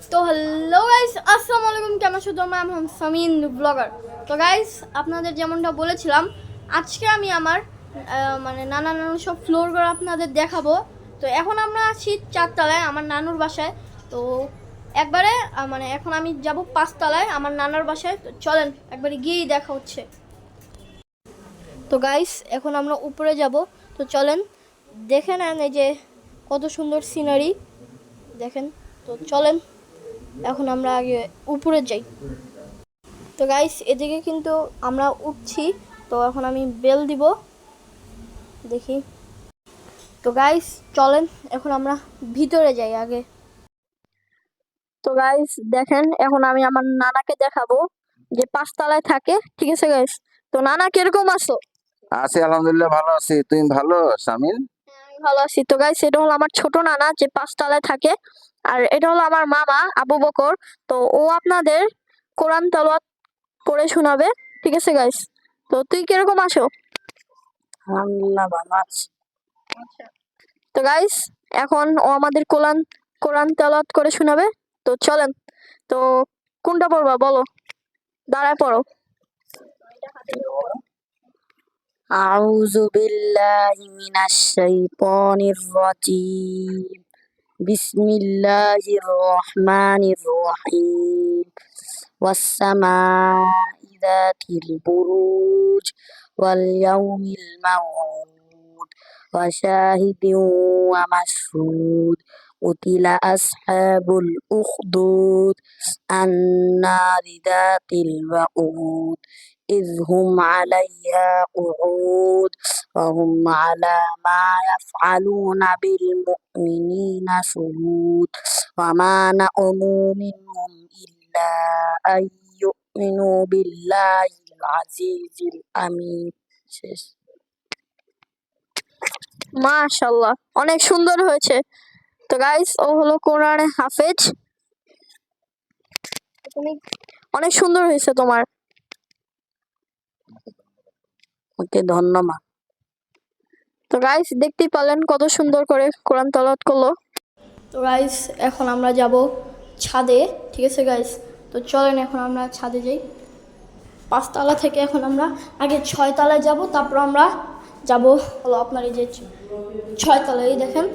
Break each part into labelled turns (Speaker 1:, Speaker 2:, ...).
Speaker 1: তো hello guys, আসসালামু আলাইকুম। কেমন আছো তোমরা? আমি সামিন ব্লগার। তো গাইস, আপনাদের যেমনটা বলেছিলাম, আজকে আমি আমার মানে নানা নানু সব ফ্লোরগুলো আপনাদের দেখাবো। তো এখন আমরা আছি 4 তলায় আমার নানুর বাসায়। তো একবারে মানে এখন আমি যাব 5 তলায় আমার নানার বাসায়। তো চলেন একবারে গিয়েই দেখা হচ্ছে। তো গাইস, এখন আমরা উপরে যাব। তো চলেন দেখে নেন এই যে কত সুন্দর সিনারি দেখেন। তো চলেন এখন আমরা আগে উপরে যাই। তো গাইস, এদিকে কিন্তু আমরা উঠছি। তো এখন আমি বেল দিব, দেখি। তো গাইস চলেন এখন আমরা ভিতরে যাই আগে। তো গাইস দেখেন, এখন আমি আমার নানাকে দেখাবো যে 5 তলায় থাকে, ঠিক আছে গাইস? তো নানা কিরকম আছো?
Speaker 2: আছি আলহামদুলিল্লাহ, ভালো আছি। তুমি ভালো সামিল?
Speaker 1: আমি ভালো আছি। তো গাইস, এটা হলো আমার ছোট নানা যে 5 তলায় থাকে, আর এটা হলো আমার মামা আবু বকর। তো ও আপনাদের কোরআন তেলাওয়াত করে শোনাবে, ঠিক আছে গাইস? তো তুই কিরকম আছো?
Speaker 3: আলহামদুলিল্লাহ ভালো আছি।
Speaker 1: তো গাইস, এখন ও আমাদের কোরআন কোরআন তেলাওয়াত করে শোনাবে। তো চলেন। তো কোনটা পড়বা বলো, দাঁড়ায় পড়ো।
Speaker 3: আউযু বিল্লাহি মিনাশ শাইতানির রাজিম। বিসমিল্লাহির রহমানির রহিম। ওয়াস সামাই যাতিল বুরুজ ওয়াল ইয়াউমিল মাউউদ ওয়া শাহিদিন ওয়া মাশহুদ। উতিলা আসহাবুল উখদুদ আন্নারি যাতিল ওয়াকুদ إذ هم عليها قعود وهم على ما يفعلون بالمؤمنين شهود وما نقموا منهم إلا أن يؤمنوا بالله العزيز الحميد. শেষ।
Speaker 1: মাশাআল্লাহ, অনেক সুন্দর হয়েছে। তো গাইস, ও হলো কোরআনে হাফেজ। তুমি অনেক সুন্দর হয়েছে তোমার।
Speaker 3: ওকে ধন্যবাদ।
Speaker 1: তো গাইস, দেখতেই পেলেন কত সুন্দর করে কোরআন তেলাওয়াত করলো। তো গাইস, এখন আমরা যাব ছাদে, ঠিক আছে গাইস? তো চলেন এখন আমরা ছাদে যাই। 5 তলা থেকে এখন আমরা আগে 6 তলায় যাব, তারপর আমরা যাব হলো আপনার এই যে 6 তলায় দেখেন।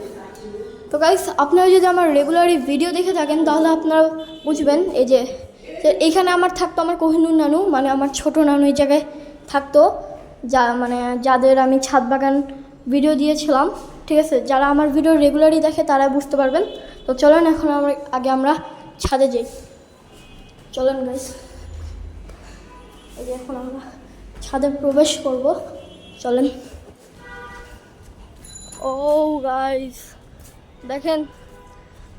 Speaker 1: তো গাইস, আপনারা যদি আমার রেগুলারই ভিডিও দেখে থাকেন তাহলে আপনারা বুঝবেন এই যে এইখানে আমার থাকতো আমার কোহিনুর নানু, মানে আমার ছোট নানু এই জায়গায় থাকতো, যা মানে যাদের আমি ছাদ বাগান ভিডিও দিয়েছিলাম, ঠিক আছে? যারা আমার ভিডিও রেগুলারই দেখে তারা বুঝতে পারবেন। তো চলেন এখন আমরা ছাদে যাই। চলেন গাইস, এই যে এখন আমরা ছাদে প্রবেশ করব। চলেন। ও গাইস দেখেন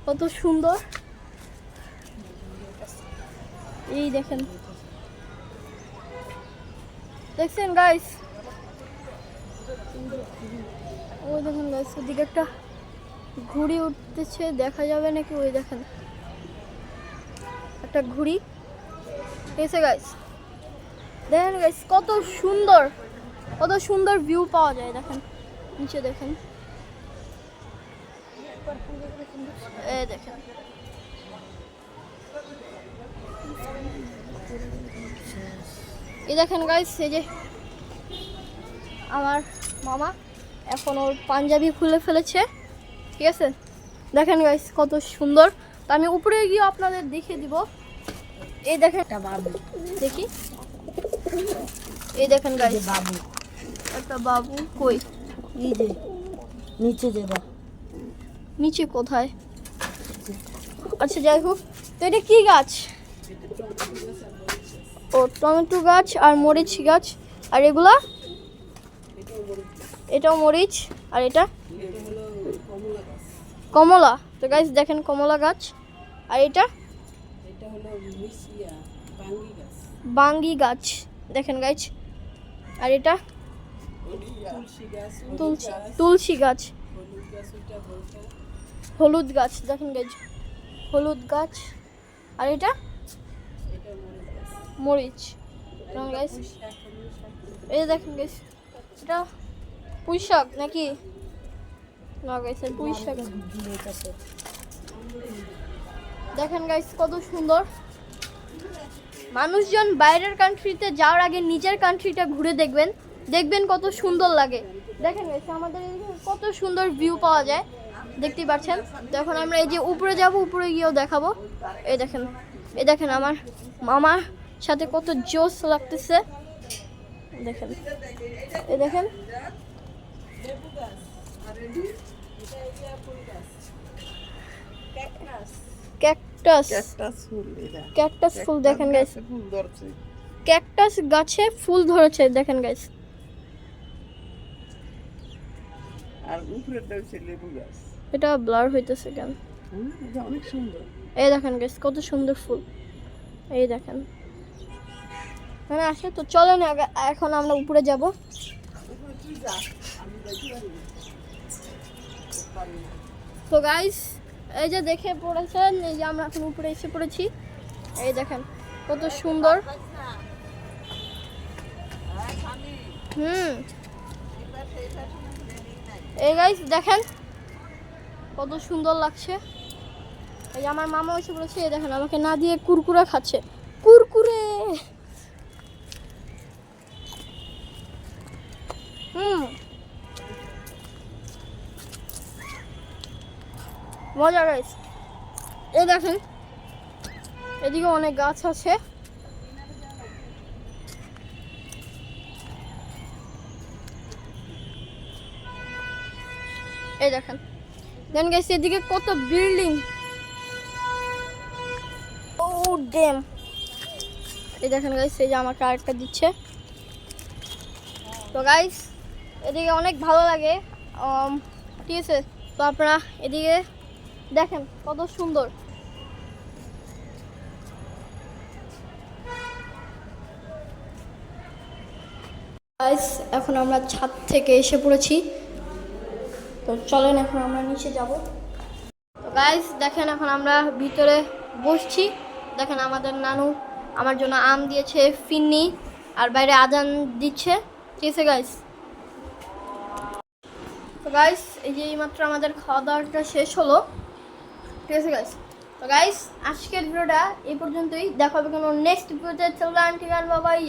Speaker 1: কত সুন্দর, এই দেখেন, দেখছেন গাইস? ওই দেখেন গাইস, ওদিকে একটা ঘুড়ি উঠতেছে, দেখা যাবে নাকি? ওই দেখেন একটা ঘুড়ি, ঠিক আছে গাইস? দেখেন গাইস কত সুন্দর, কত সুন্দর ভিউ পাওয়া যায়। দেখেন নিচে, দেখেন এই দেখেন। এই দেখেন গাইস, এই যে আমার মামা এখন ওর পাঞ্জাবি খুলে ফেলেছে, ঠিক আছে? দেখেন গাইস কত সুন্দর। তো আমি উপরে গিয়ে আপনাদের দেখিয়ে দিব। এই দেখেন
Speaker 3: একটা বাবু,
Speaker 1: দেখি, এই দেখেন গাইস
Speaker 3: বাবু
Speaker 1: একটা বাবু। কই?
Speaker 3: এই যে নিচে যাবা।
Speaker 1: নিচে কোথায়? আচ্ছা যাই হোক। তো এটা কি গাছ? ও টমেটো গাছ আর মরিচ গাছ। আর এগুলা? এটাও মরিচ। আর এটা কমলা। তো গাইস দেখেন কমলা গাছ। আর এটা বাঙ্গি গাছ, দেখেন গাইস। আর এটা তুলসী গাছ, হলুদ গাছ, দেখেন গাইস হলুদ গাছ। আর এটা মরিচ, দেখেন গাইস। এই দেখেন গাইস, এটা পুঁই শাক নাকি? না গাইস, পুঁই শাক। দেখেন গাইস কত সুন্দর। মানুষজন বাইরের কান্ট্রিতে যাওয়ার আগে নিজের কান্ট্রিটা ঘুরে দেখবেন, দেখবেন কত সুন্দর লাগে। দেখেন গাইস আমাদের এদিকে কত সুন্দর ভিউ পাওয়া যায়, দেখতেই পাচ্ছেন। তো এখন আমরা এই যে উপরে যাব, উপরে গিয়েও দেখাবো। এই দেখেন আমার মামার সাথে কত জোস লাগতেছে। দেখেন, এই দেখেন ক্যাকটাস, ক্যাকটাস ফুল দেখেন গাইস, ক্যাকটাস গাছে ফুল ধরেছে দেখেন গাইস।
Speaker 4: আর উপরেরটা হচ্ছে লেবু গাছ।
Speaker 1: এটা ব্লার হইতেছে কেন?
Speaker 4: এটা অনেক সুন্দর।
Speaker 1: এই দেখেন গাইস কত সুন্দর ফুল, এই দেখেন। মানে আসে তো চলেন এখন আমরা উপরে যাব। তো গাইস এই যে দেখে পড়েছেন, এই যে আমরা এখন উপরে এসে পড়েছি। এই দেখেন কত সুন্দর। এই গাইস দেখেন কত সুন্দর লাগছে। এই যে আমার মামা এসে পড়েছে, এই দেখেন আমাকে না দিয়ে কুরকুরে খাচ্ছে, কুরকুরে। মজা গাইস। এই দেখেন এদিকে অনেক গাছ আছে। এই দেখেন দেন গাইস এদিকে কত বিল্ডিং। ও ড্যাম। এই দেখেন গাইস এই যে আমাকে আরেকটা দিচ্ছে। তো গাইস এদিকে অনেক ভালো লাগে, ঠিক আছে। তো আপনারা এদিকে দেখেন কত সুন্দর। গাইস এখন আমরা ছাদ থেকে এসে পড়েছি, তো চলেন এখন আমরা নিচে যাব। তো গাইস দেখেন এখন আমরা ভিতরে বসছি। দেখেন আমাদের নানু আমার জন্য আম দিয়েছে, ফিন্নি, আর বাইরে আজান দিচ্ছে, ঠিক আছে গাইস। তো গাইস এই যে এইমাত্র আমাদের খাওয়া দাওয়াটা শেষ হলো, ঠিক আছে গাইস। তো গাইস আজকের ভিডিওটা এই পর্যন্তই, দেখা হবে কোনো নেক্সট ভিডিওতে। চললাম, ঠিক আছে, বাবাই।